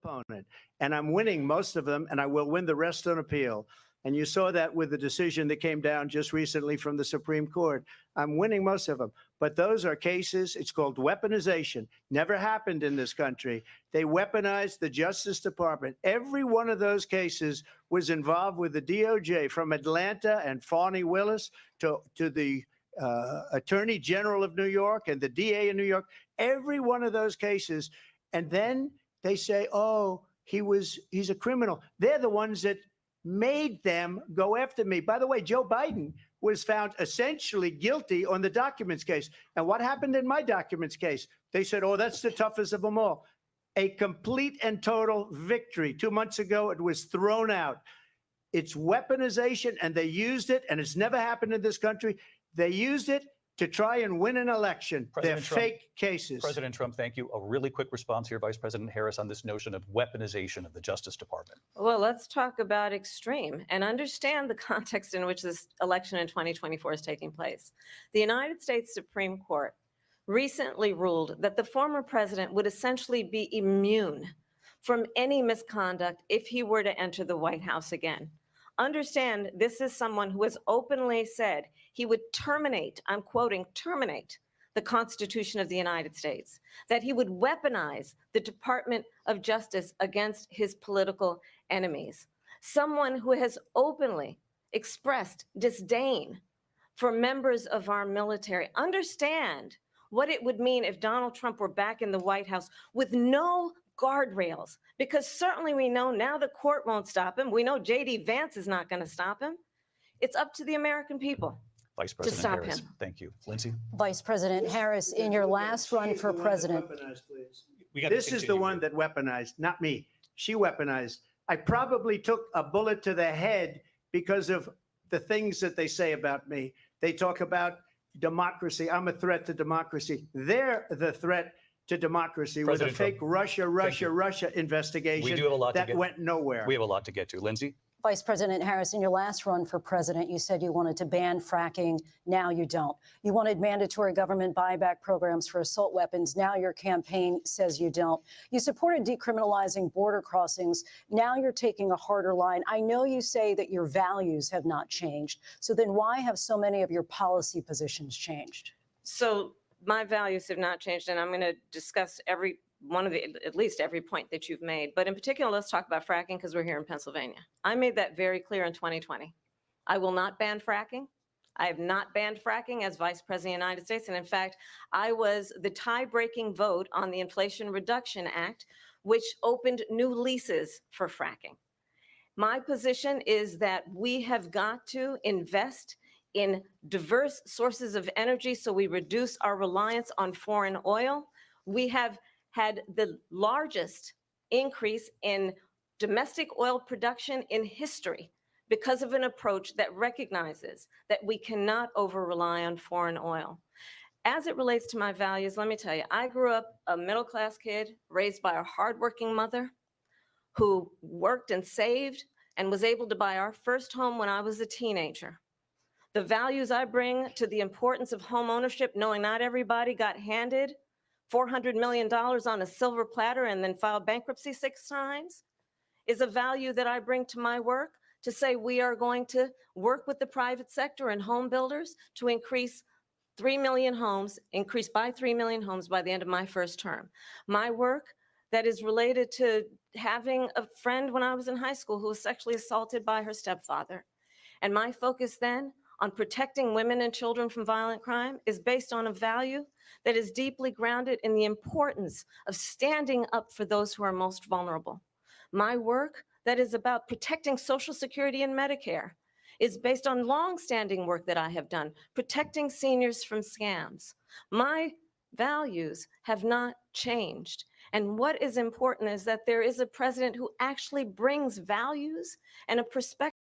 opponent, and I'm winning most of them, and I will win the rest on appeal. And you saw that with the decision that came down just recently from the Supreme Court. I'm winning most of them. But those are cases, it's called weaponization. Never happened in this country. They weaponized the Justice Department. Every one of those cases was involved with the DOJ, from Atlanta and Fani Willis to the Attorney General of New York and the DA in New York. Every one of those cases. And then they say, oh, he's a criminal. They're the ones that made them go after me. By the way, Joe Biden was found essentially guilty on the documents case. And what happened in my documents case? They said, oh, that's the toughest of them all. A complete and total victory. 2 months ago, it was thrown out. It's weaponization, and they used it, and it's never happened in this country. They used it to try and win an election. They're fake cases. President Trump, thank you. A really quick response here, Vice President Harris, on this notion of weaponization of the Justice Department. Well, let's talk about extreme and understand the context in which this election in 2024 is taking place. The United States Supreme Court recently ruled that the former president would essentially be immune from any misconduct if he were to enter the White House again. Understand, this is someone who has openly said he would terminate, I'm quoting, terminate the Constitution of the United States, that he would weaponize the Department of Justice against his political enemies. Someone who has openly expressed disdain for members of our military. Understand what it would mean if Donald Trump were back in the White House with no guardrails, because certainly we know now the court won't stop him. We know J.D. Vance is not going to stop him. It's up to the American people Vice President to stop Harris. him. Thank you. Lindsay? Vice President Harris, in your last run for president. This is the one that weaponized, not me. She weaponized. I probably took a bullet to the head because of the things that they say about me. They talk about democracy. I'm a threat to democracy. They're the threat to democracy with a fake Russia investigation that went nowhere. We have a lot to get to. Lindsay? Vice President Harris, in your last run for president, you said you wanted to ban fracking. Now you don't. You wanted mandatory government buyback programs for assault weapons. Now your campaign says you don't. You supported decriminalizing border crossings. Now you're taking a harder line. I know you say that your values have not changed. So then why have so many of your policy positions changed? So my values have not changed, and I'm going to discuss every one of at least every point that you've made. But in particular, let's talk about fracking, because we're here in Pennsylvania. I made that very clear in 2020. I will not ban fracking. I have not banned fracking as Vice President of the United States. And in fact, I was the tie-breaking vote on the Inflation Reduction Act, which opened new leases for fracking. My position is that we have got to invest in diverse sources of energy so we reduce our reliance on foreign oil. We have had the largest increase in domestic oil production in history because of an approach that recognizes that we cannot over-rely on foreign oil. As it relates to my values, let me tell you, I grew up a middle-class kid raised by a hardworking mother who worked and saved and was able to buy our first home when I was a teenager. The values I bring to the importance of home ownership, knowing not everybody got handed $400 million on a silver platter and then filed bankruptcy 6 times, is a value that I bring to my work, to say we are going to work with the private sector and home builders to increase 3 million homes, increase by 3 million homes by the end of my first term. My work that is related to having a friend when I was in high school who was sexually assaulted by her stepfather. And my focus then on protecting women and children from violent crime is based on a value that is deeply grounded in the importance of standing up for those who are most vulnerable. My work that is about protecting Social Security and Medicare is based on long-standing work that I have done, protecting seniors from scams. My values have not changed. And what is important is that there is a president who actually brings values and a perspective